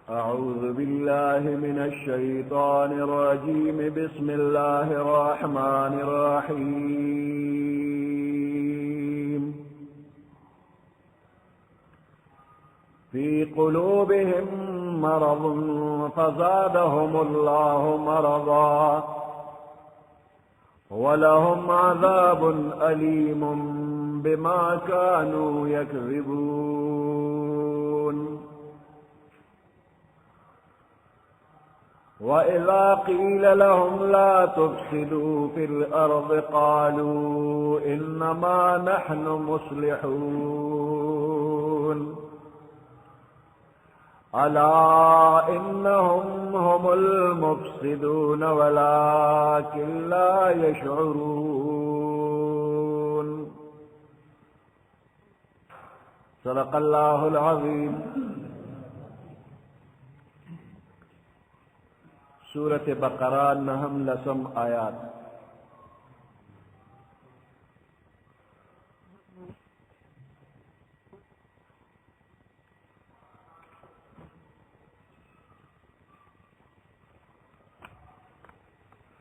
أعوذ بالله من الشيطان الرجيم. بسم الله الرحمن الرحيم. في قلوبهم مرض فزادهم الله مرضا ولهم عذاب أليم بما كانوا يكذبون. وإذا قيل لهم لا تفسدوا في الأرض قالوا إنما نحن مصلحون ألا إنهم هم المفسدون ولكن لا يشعرون. صدق الله العظيم. سورة بقرہ نہم لسم آیات.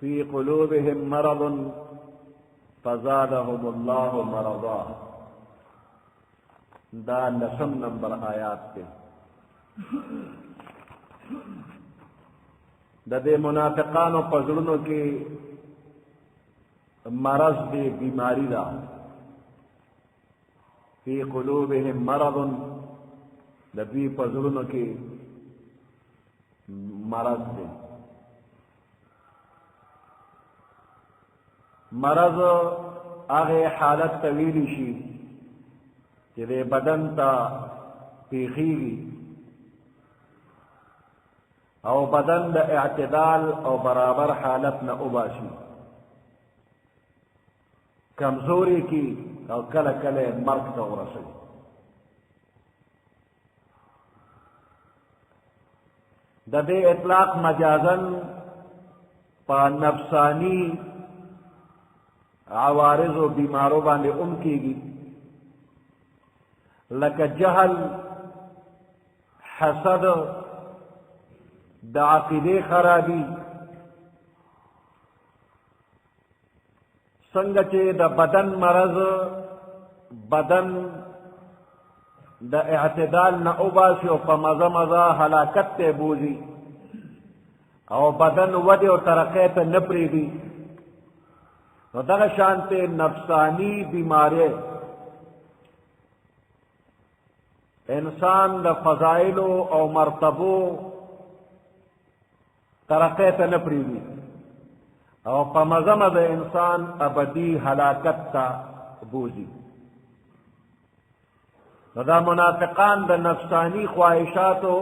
في قلوبهم مرض فزادهم الله مرضا. دا لسم نمبر آیات تے. د دې منافقانو په زړونو کې مرض دی، بیماری ده. فی قلوبهم مرض، د دوی په زړونو کې مرض دی. مرض هغه حالت ته ویلی شي چې د بدن ته پیښیږي او بدن د اعتدال او برابر حالت نه وباسي، کمزوری کی او کله کله مرګ ته ورسوي. د دې اطلاق مجازن په نفسانی عوارض و بیمارو باندې کیږي، لکه جهل، حسد، د عقیده خرابی. څنګه چې د بدن مرض بدن د اعتدال نه وباسي او په مزه مزه هلاکت ته بوځي او بدن ودې او ترقۍ ته نه پرېږدي، نو دغه شانته نفسانی بیماری انسان د فضائلو او مرتبو ترقی ته نه پرېږدي او په مزه مزه انسان ابدي هلاکت ته بوځي. نو دا منافقان د نفسانی خواهشاتو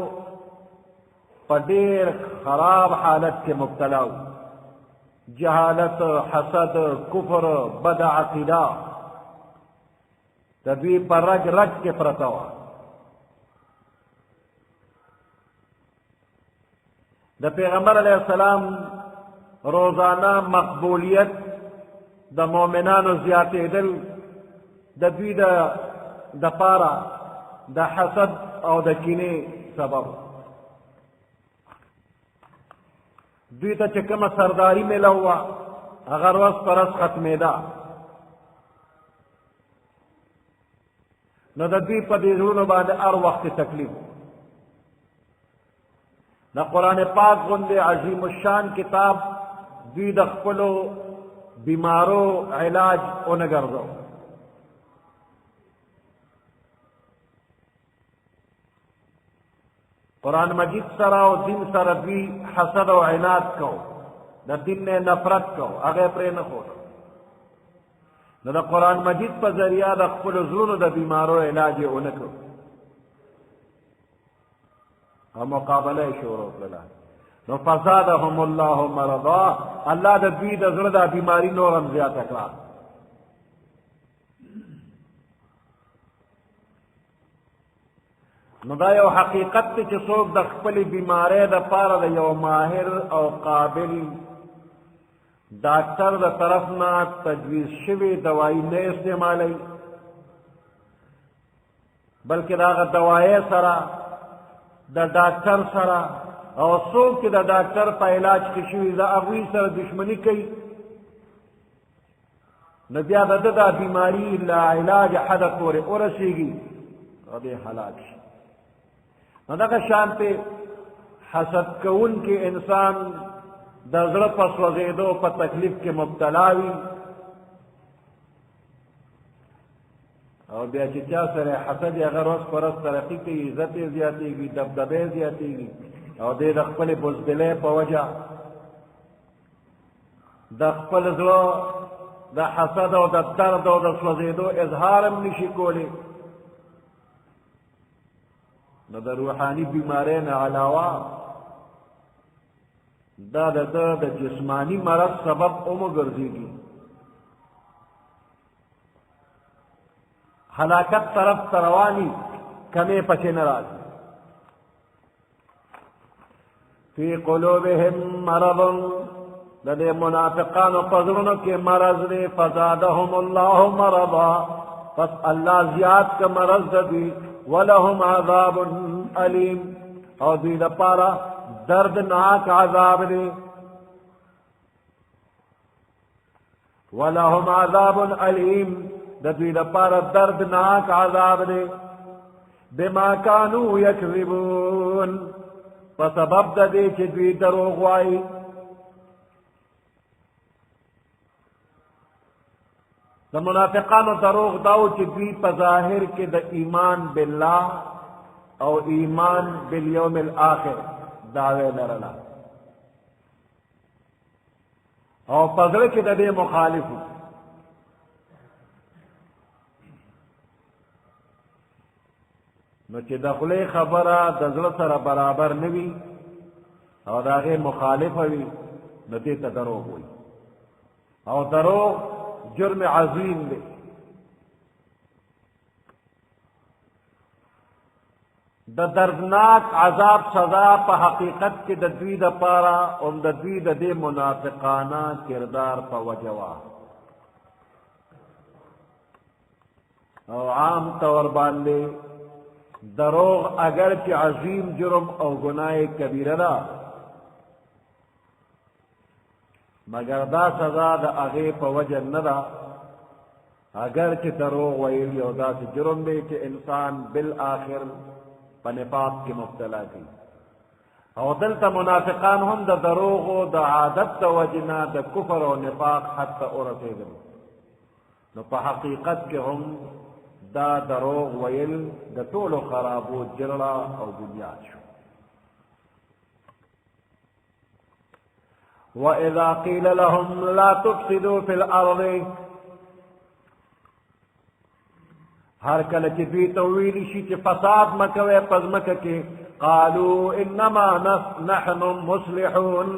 په ډېر خراب حالت کې مبتلا وو. جهالت، حسد، کفر، بد عقیده د دوی په رګ رګ کې پرته وه. د پیغمبر علیہ السلام روزانه مقبولیت د مؤمنانو زیاتېدل د دوی د پاره د حسد او د کینې سبب. دوی ته چې کومه سرداري میلاو وه هغه ورځ په ورځ ختمېده، نو د دوی په دې زړونو باندې هر وخت تکلیف. د قرآن پاک غوندې عظیم الشان کتاب دوی د خپلو بیمارو علاج ونه ګرځو. قرآن مجید سره او دین سره دوی حسد او عناد کو، د دین نه نفرت کو، هغه پرې نه ښود. نو د قرآن مجید په ذریعه د خپلو زړونو د بیمارو علاج یې ونه کړو او مقابله یې شروع کړله. نو فزادهم الله مرضا، الله د دوی د زړه د بیماري نور هم زیاته کړه. نو دا یو حقیقت دی چې څوک د خپلې بیمارۍ دپاره د یو ماهر او قابل ډاکټر د طرف نه تجویز شوی دوايي نه استعمالوي، بلکې د هغه دوایۍ سره د ډاکټر سره او څوک چې د ډاکټر په علاج کې شوي د هغوی سره دشمني کوي، نو بیا د ده دا بیماري لا علاج حده پورې ورسېږي او دی هلاک شي. نو دغه شانتې حسد کوونکی انسان د زړه په سوځېدو په تکلیف کې مبتلا وي او بیا چې چا سره حسد یې هغه ورځ په ورځ ترقي کوي، عزت یې زیاتېږي، دبدبه یې زیاتېږي او دی د خپلې بزدلۍ په وجه د خپل زړه د حسد او د درد او د سوځېدو اظهار هم نشي کولی. نو د روحاني بیمارۍ نه علاوه دا د ده د جسمانی مرض سبب هم وګرځېږي، هلاکت طرف ته رواني، کمې پسې نه راځي. فی قلوبهم مرض، د دې منافقانو په زړونو کې مرض دی، فزادهم الله مرضا، پس الله زیات که مرض د دوی، ولهم عذاب علیم، او دوی لپاره دردناک عذاب دی. ولهم عذاب علیم، د دوی لپاره دردناک عذاب دی. بما کانوا یکذبون، په سبب د دې چې دوی دروغ وایي. د منافقانو دروغ داو چې دوی په ظاهر کې د ایمان بالله او ایمان بالیوم الاخر دعوی لرله او په زړه کې د دې مخالفو. نو چې د خولې خبره د زړه سره برابر نه وي او د هغې مخالفه وي، نو دې ته دروغ وایي، او دروغ جرم عظیم دی. د دردناک عذاب سزا په حقیقت کې د دوی دپاره او د دوی د دې منافقانه کردار په وجه وه، او عام طور باندې دروغ اگر چې عظیم جرم او گناه کبیره ده، مگر دا سزا د هغې په وجه نه ده، اگر چې دروغ ویل یو داسې جرم دی چې انسان بالآخر په نفاق کې مبتلا کوي. او دلته منافقان هم د دروغو د عادت د وجې نه د کفر او نفاق حد ته ورسېدل، نو په حقیقت کې هم دا دروغ ویل د ټولو خرابو جرړه او بنیاد شو. وَإِذَا قِيلَ لَهُمْ لَا تُفْسِدُوا فِي الْأَرْضِ، هر کله چې دوی ته وویل شي چې فساد مه کوئ په ځمکه کې، قالوا انما نحن مصلحون،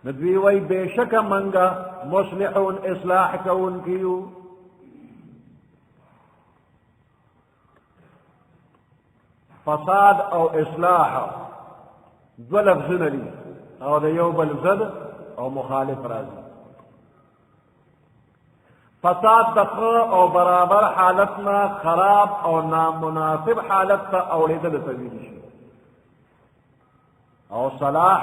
نو دوی وایي بېشکه منګه مصلحون اصلاح کوونکي یو. فساد او اصلاح دوه لفظونه دي او د یو بل ضد او مخالف راځي. فساد د ښه او برابر حالت نه خراب او نامناسب حالت ته اوړېدل ته ویل شي، او صلاح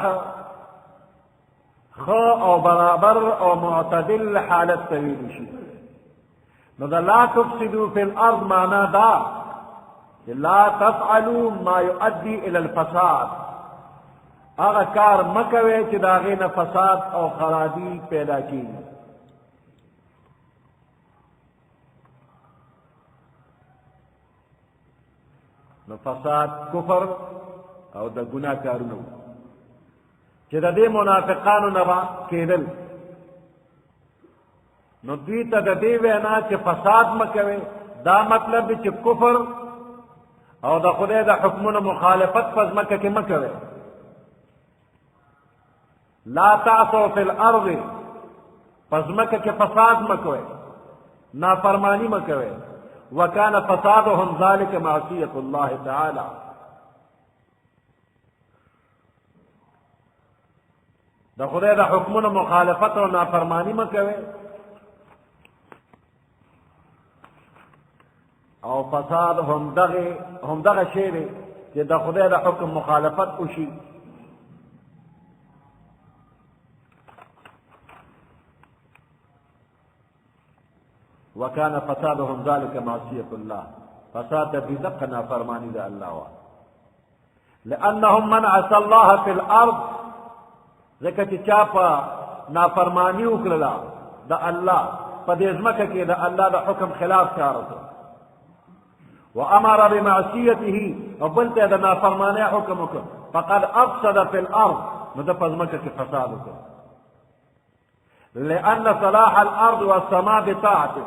ښه او برابر او معتدل حالت ته ویل شي. نو د لا تفسدوا فی الارض معنا دا لا تفعلوا ما يؤدي الى الفساد، هغه کار مه کوئ چې د هغې نه فساد او خرابي پیدا کېږي. نو فساد کفر او د ګناه کارونه چې د دې منافقانو نه به کېدل، نو دوی ته د دې وینا چې فساد مه کوئ، دا مطلب دی چې کفر او د خدای د حکمونو مخالفت په ځمکه کې مه کوئ. لا تعصوا فی الارض، په ځمکه کې فساد مه کوئ، نافرمانی مه کوئ. وکان فسادهم ذلک معصیة الله تعالی، د خدای د حکمونو مخالفت او نافرمانی مه کوئ او فساد همدغه شی دی چې د خدای د حکم مخالفت وشي وكان فسادهم ذلك معصية الله فساد بدق نافرمانی د الله وا لأنهم من عصى الله في الأرض ځکه چې چا په نافرمانی وکړله د الله په دې ځمکه کې د الله د حکم خلاف کار وکړ وأمر بمعصيته وبل ته د نافرمانی حکم وکړ فقد أفسد في الأرض نو د په ځمکه کې فساد وکړ لأن صلاح الأرض والسماء بطاعته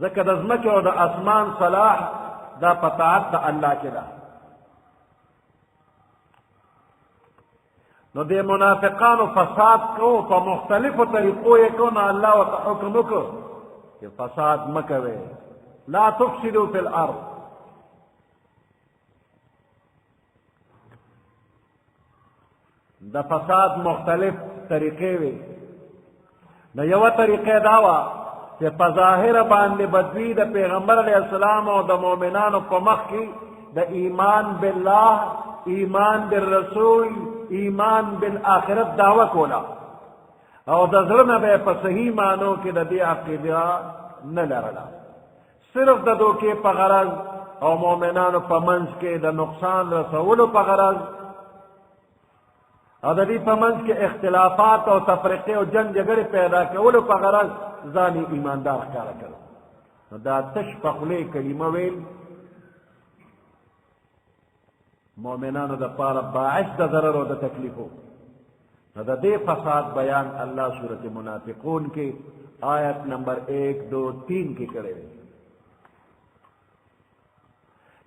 ځکه د ځمکې او د اسمان صلاح دا په طاعت د الله کې ده نو د منافقانو فساد کو په مختلفو طریقو یې کو نه الله ورته حکم وکړ چې فساد مه کوئ لا تفسدوا في الأرض د فساد مختلف طریقې وي د یوه طریقې دا وه چې په ظاهره باندې بدوي د پیغمبر علیه السلام او د مؤمنانو په مخ کې د ایمان بالله ایمان بالرسول ایمان بالآخرت دعوه کوله او د زړه نه به یې په صحیح معنو کې د دې عقیده نه لرله صرف د دوکې په غرض او مؤمنانو په منځ کې د نقصان رسولو په غرض او د دې په منځ کې اختلافات او تفرقې او جنګ جګړې پیدا کولو په غرض ځان یې ایماندار ښکاره کړ نو دا تش په خولې کلمه ویل مؤمنانو دپاره باعث د ضرر او د تکلیفو نو د دې فساد بیان الله صورت منافقون کې آیت نمبر 1 2 3 کې کړی دی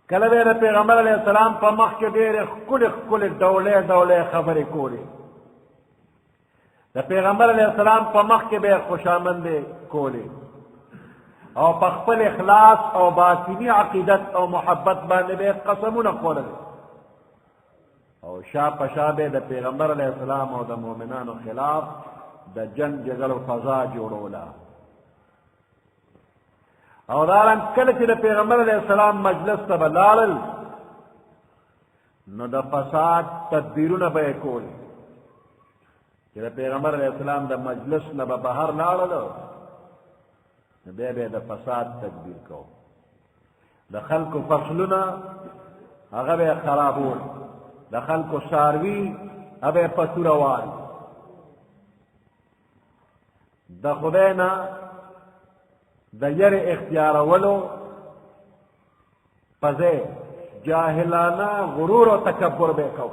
کله به د پیغمبر علیه السلام په مخ کې ډېرې ښکلې ډولې خبرې کولې د پیغمبر علیه السلام په مخ کې به یې خوشامندې کولې او په خپل اخلاص او باطني عقیدت او محبت باندې به یې قسمونه خوړل او شا په شا به د پیغمبر علیه السلام او د مؤمنانو خلاف د جنګ جګړو فضا جوړوله او دارن کله چې د پیغمبر علیه السلام مجلس ته به لاړل نو د فساد تدبیرونه به یې کول چې د پیغمبر علیه السلام د مجلس نه به بهر لاړلو نو بیا به یې د فساد تدبیر کو د خلکو فصلونه هغه به یې خرابول د خلکو څاروي هغه یې په توره وال د خدای نه د یری اختیارولو په ځای جاهلانه غرور او تکبر به کو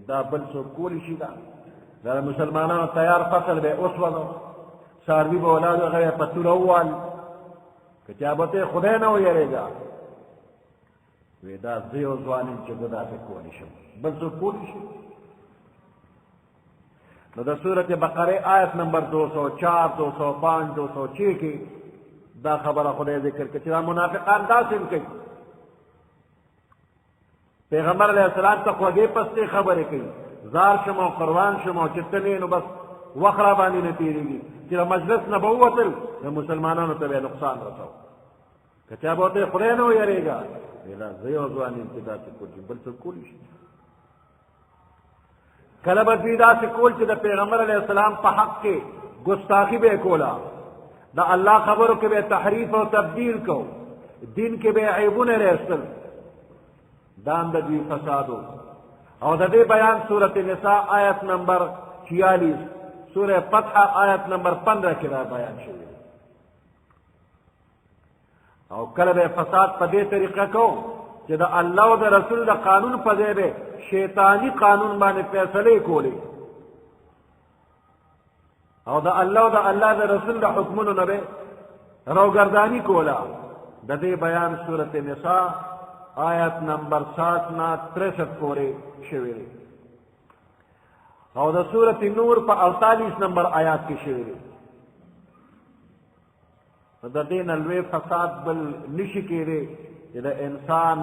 دا بل څوک کولی شي دا د مسلمانانو تیار فصل به اوسولو څاروي به ولادو هغه یې په توره ووال که چا به ته خدای نه ویرېږه وی دا زه یو ځوان یم چې زه داسې کولی شم بل څوک کولی شي نو د سورت بقره آیت نمبر 204 205 206 کې دا خبره خدای ذکر کړي چې دا منافقان داسې کوي پیغمبر علیه السلام ته خوږې پستې خبرې کوي زار شم او قربان شم او چې ته نه نو بس وخت را باندې نه تېرېږي چې د مجلس نه به ووتل د مسلمانانو ته به یې نقصان رسو که چا به ورته خدای نه ویرېږه دا زه یو ځوان یم چې داسې کولی بل څوک کولی شي کله به دوی داسې کول چې د پیغمبر علیه السلام په حق کې ګستاخي به یې کوله د الله خبرو کې به یې تحریف او تبدیل کو دین کې به یې عیبونه رایستل دا هم د دوی فسادو او د دې بیان سورت نساء آیت نمبر 46 سورہ فتح آیت نمبر 15 کې را بیان شوی او کله به فساد په دې طریقه کو چې د الله او د رسول د قانون په ځای به شیطانی قانون باندې فیصلې کولې او د الله او د الله د رسول د حکمونو نه به روګردانی کوله د دې بیان سورۃ نساء آیت نمبر 7 نه 63 پورې شوی دی او د سورۃ نور په 48 نمبر آیات کې شوی دی د دې نه لوی فساد بل نشي کېږي چې د انسان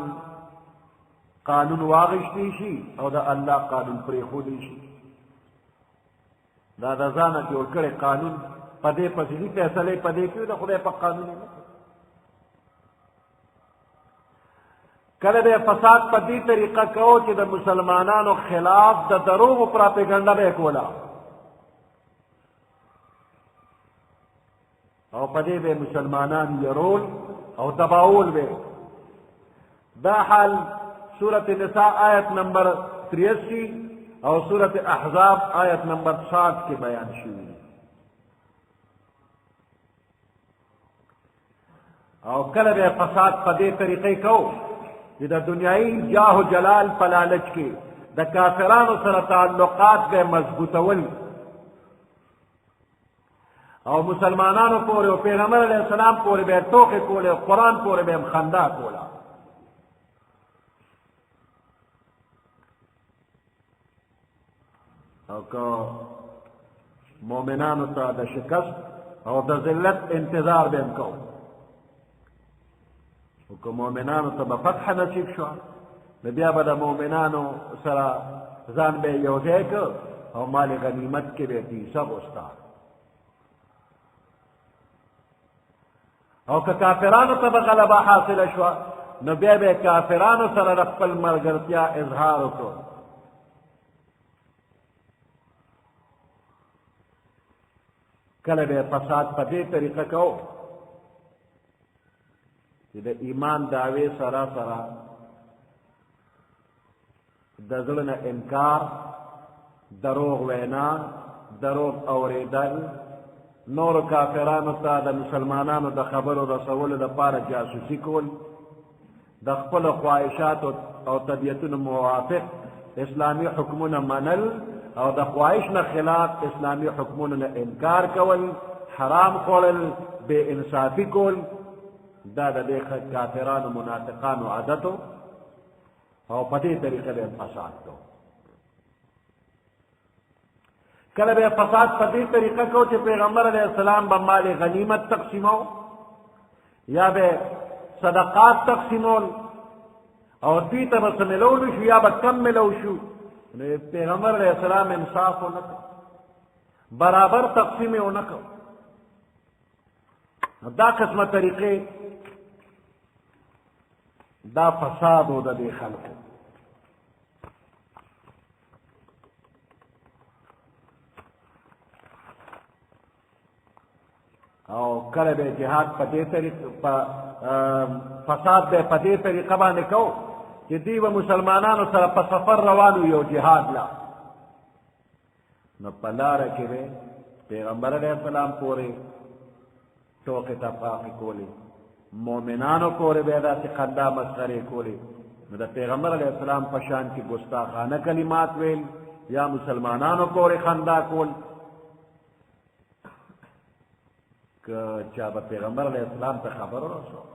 قانون واغشتی شي او د الله قانون پرېښودی شي دا د ځانه جوړ کړی قانون په دې پسې دي فیصلې په دې کې د خدای په قانون نه کله به فساد په دې طریقه کوو چې د مسلمانانو خلاف د دروغو پراپیګنډه به کوله او په دې به مسلمانان یرول او دباول به دا حال سورة النساء آیت نمبر 83 او سورة احزاب آیت نمبر 60 کے بیان شوی او کله به فساد په دې طریقې کو چې د دنیایي جاه و جلال په لالچ کې د کافرانو سره تعلقات به مضبوطول او مسلمانانو پورې او پیغمبر علیه السلام پورې به ټوکې کولې قرآن پورې به خندا کوله او که مؤمنانو ته د شکست او د ذلت انتظار به هم کوو او که مؤمنانو ته به فتح نصیب شو نو بیا به د مؤمنانو سره ځان به یو ځای که او مال غنیمت کې به حصه غوسته او که کافرانو ته به غلبه حاصله شوه نو بیا به کافرانو سره د خپل ملګرتیا اظهار وکړو کله به فساد په دې طریقه کوو چې د ایمان دعوې سره سره د زړه نه انکار دروغ وینا دروغ اوریدل نور کافرانو ته د مسلمانانو د خبرو رسولو لپاره جاسوسي کول د خپلو خواهشاتو او طبیعتونو موافق اسلامي حکمونه منل او د خواهش نه خلاف اسلامي حکمونو نه انکار کول حرام خوړل بے انصافي کول دا د دې کافرانو منافقانو عادتو او په دې طریقه به فساد کو کله به فساد په دې طریقه کو چې پیغمبر علیه السلام به مال غنیمت تقسیمو یا به صدقات تقسیمول او دوی ته به څه ملول شو یا به کم ملو شو پیغمبر علیہ السلام انصاف ونه کړ برابر تقسیم یې ونه کړ دا قسمه طریقې دا فساد و د دې خلکو او کله به جهاد په دې طریقه فساد به په دې طریقه باندې کو چې دوی به مسلمانانو سره په سفر روانو یو جهاد لا نو په لاره کې به پیغمبر علیه السلام پورې ټوکې ټپاقې کولې مؤمنانو پورې به داسې خندا مسخرې کولې نو د پیغمبر علیه السلام په شان کې ګستاخانه کلمات ویل یا مسلمانانو پورې خندا کول که چا به پیغمبر علیه السلام ته خبر ورسو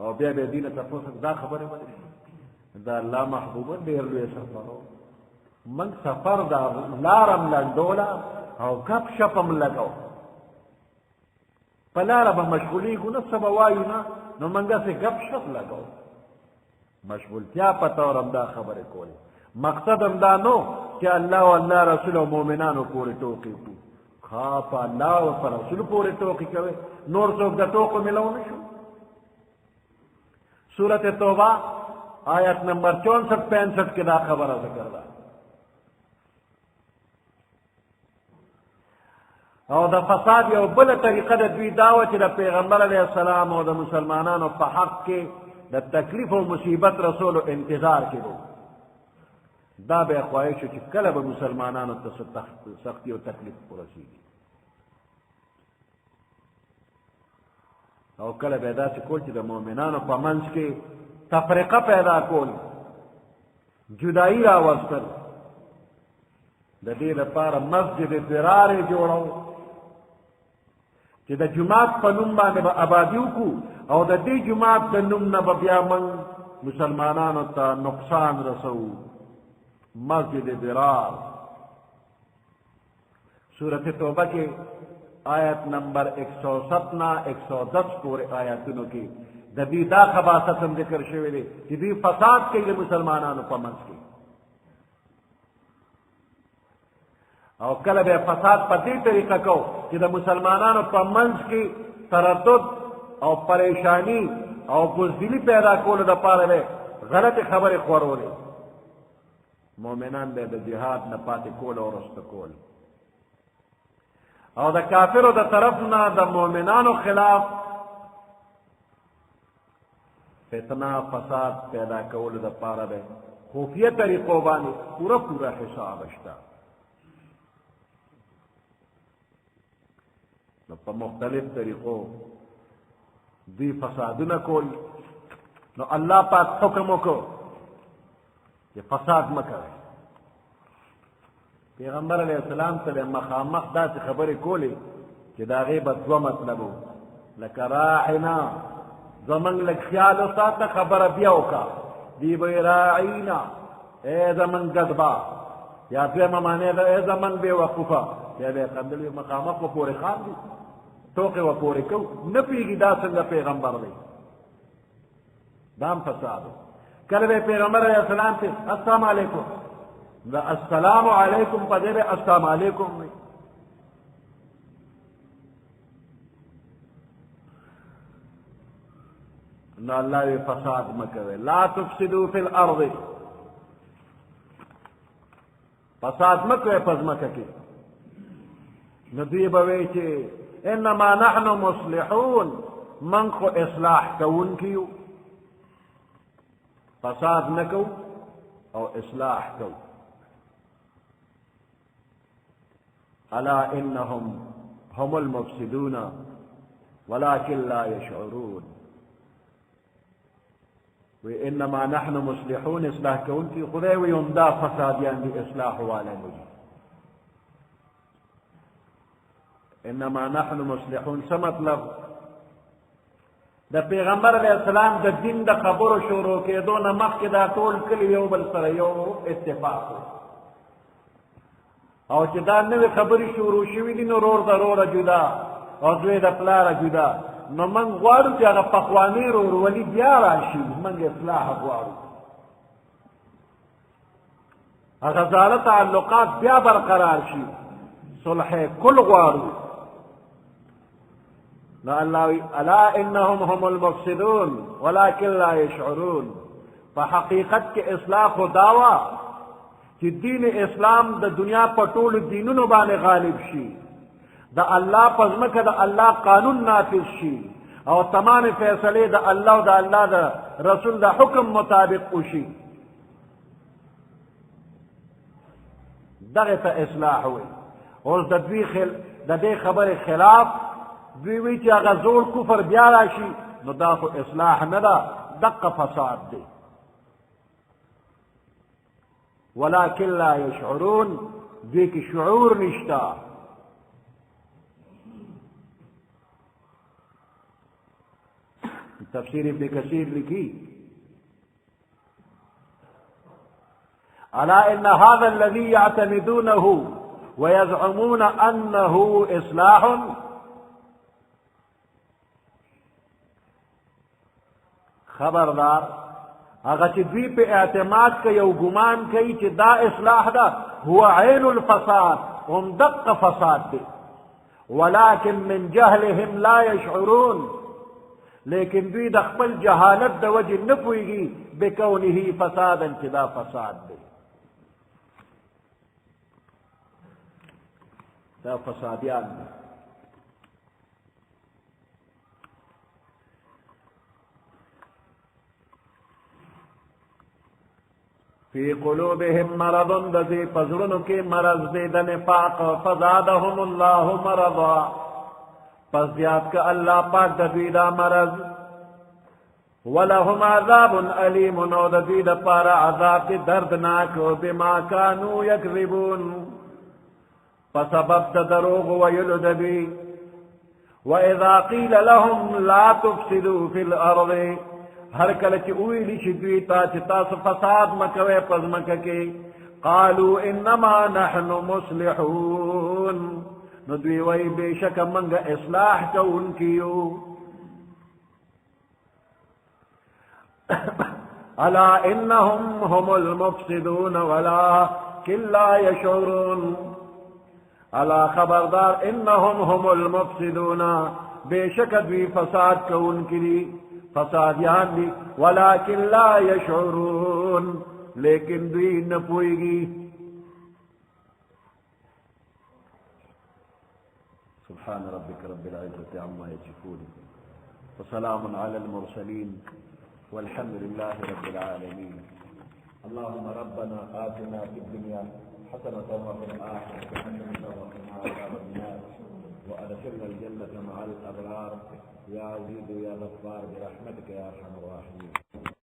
او بیا به دینه تاسو دا خبره وکړي دا الله محبوبه ډېر لوی سفر من سفر دا لارم لنډوله او کپ شپم لګاو په لاره به مشغولېږو نه څه به وایو نه نو موږ هسې ګپ شپ لګاو مشغولتیا په طور همدا خبرې کولې مقصد همدا نو چې الله او الله رسول او مؤمنانو پورې ټوکې کړو ښه په الله او په رسول پورې ټوکې کوې نور څوک د ټوکو ملو نه شو سورت توبہ آیت نمبر 64-65 کے دا خبر ذکر دا او دا فساد یو بل طریقه د دوی داوه چې د پیغمبر علیه السلام او د مسلمانانو په حق کې د تکلیف او مصیبت رسول انتظار کړو دا به خواهش چې کله به مسلمانانو ته سختی او تکلیف ورسیږي او کله به داسې کول چې د مؤمنانو په منځ کې تفرقه پیدا کول جدایي راوستل د دې لپاره مسجد فرار یې جوړو چې د جماعت په نوم باندې به آبادي وکړو او د دې جماعت د نوم نه به بیا موږ مسلمانانو ته نقصان رسوو مسجد فرار سورت توبہ کے آیت نمبر 117-110 پورے آیاتونو کی د دې دا خباثت هم ذکر شوی دی چې دوی فساد کوي د مسلمانانو په منځ کې او کله به فساد په دې طریقه کو چې د مسلمانانو په منځ کې تردد او پریشانی او بزدلی پیدا کولو دپاره به غلطې خبرې خورولې مؤمنان به د جهاد نه پاتې کول او رسته کول او د کافرو د طرف نه د مؤمنانو خلاف فتنه فساد پیدا کولو دپاره به خفیه طریقو باندې پوره حساب شته نو په مختلف طریقو دوی فسادونه کول نو الله پاک حکم وکړو چې فساد مه کوئ پیغمبر علیه السلام ته مخامخ داسې خبرې کولې چې د هغې به دوه مطلب و لکه راعنا زمونږ لږ خیال وساته خبره بیا وکړه دی به یې راعینا ای زمونږ ګډبا یا دویمه معنی ده ای زمونږ بې وقوفه بیا به یې خندل مخامخ به پورې خاندي ټوکې به پورې کوو نه پوهېږي دا څنګه پیغمبر دی دا هم فساد کله به پیغمبر علیه السلام ته السلام علیکم دا السلام علیکم په دې به السلام علیکم وي نو الله وی فساد مه کوئ لا تفسدوا فی الارض فساد مه کوئ په ځمکه کې نو دوی به وایي چې انما نحن مصلحون من خو اصلاح کوونکي یو فساد نه کوو او اصلاح کوو الا انهم هم المفسدون ولكن لا يشعرون وانما نحن مصلحون اصلاح کوونکي خدای وی هم دا فسادیان دي اصلاح والا نه دي انما نحن مصلحون څه مطلب د پیغمبر علیه السلام د دین د خبرو شروع کېدو نه مخکې دا ټول کلي یو بل سره یو اتفاق و او چې دا نوې خبرې شروع شوي دي نو رور د روره جدا او زوی د پلاره جدا نو موږ غواړو چې هغه پخواني رورولي بیا راشي موږ اصلاح غواړو هغه زاړه تعلقات بیا برقرار شي صلح کل غواړو نو الله الا انهم هم المفسدون ولكن لا يشعرون فحقیقت کې اصلاح و دعوا چې دین اسلام د دنیا په ټولو دینونو باندې غالب شي د الله په ځمکه د الله قانون نافذ شي او تمام فیصلې د الله او د الله د رسول د حکم مطابق وشي دغه ته اصلاح وي اوس د دې خبرې خلاف دوی وی چې هغه زوړ کفر بیا راشي نو دا خو اصلاح نه ده دقه فساد دی ولكن لا يشعرون دوی کې شعور نشته تفسیر ابن کثیر لکھی الا ان هذا الذي يعتمدونه ويزعمون انه اصلاح خبردار هغه چې دوی په اعتماد کوي او ګمان کوي چې دا اصلاح ده هو عین الفساد هم دق فساد دی ولكن من جهلهم لا يشعرون لیکن دوی د خپل جهالت د وجه نه پوهېږي بکونه فسادا چې دا فساد دی دا فسادیان دی فی قلوبهم مرض دزی پزړونو کې مرض دی د نفاق فزادهم الله مرضا پس زیاد که الله پاک د دوی دا مرض ولهم عذاب علیم او د دوی دپاره عذاب دی دردناک بما کانوا یکذبون په سبب د دروغ ویلو د دوی واذا قیل لهم لا تفسدوا فی الارض هر کله چې وویلي شي دوی ته چې تاسو فساد مه کوئ په ځمکه کې قالوا انما نحن مصلحون نو دوی وایي بېشکه موږ اصلاح کوونکي یو ألا إنهم هم المفسدون ولكن لا يشعرون. ألا خبردار إنهم هم المفسدون بشك دوی فساد کون کری فسادیان دی ولكن لا يشعرون لیکن دوی نپوئگی. سبحان ربك رب العزة عما يصفون وسلام على المرسلين والحمد لله رب العالمين. اللهم ربنا آتنا في الدنيا حسنة وفي الآخرة حسنة وقنا عذاب النار وأدخلنا الجنة مع الأبرار يا عزيز يا غفار برحمتك يا أرحم الراحمين.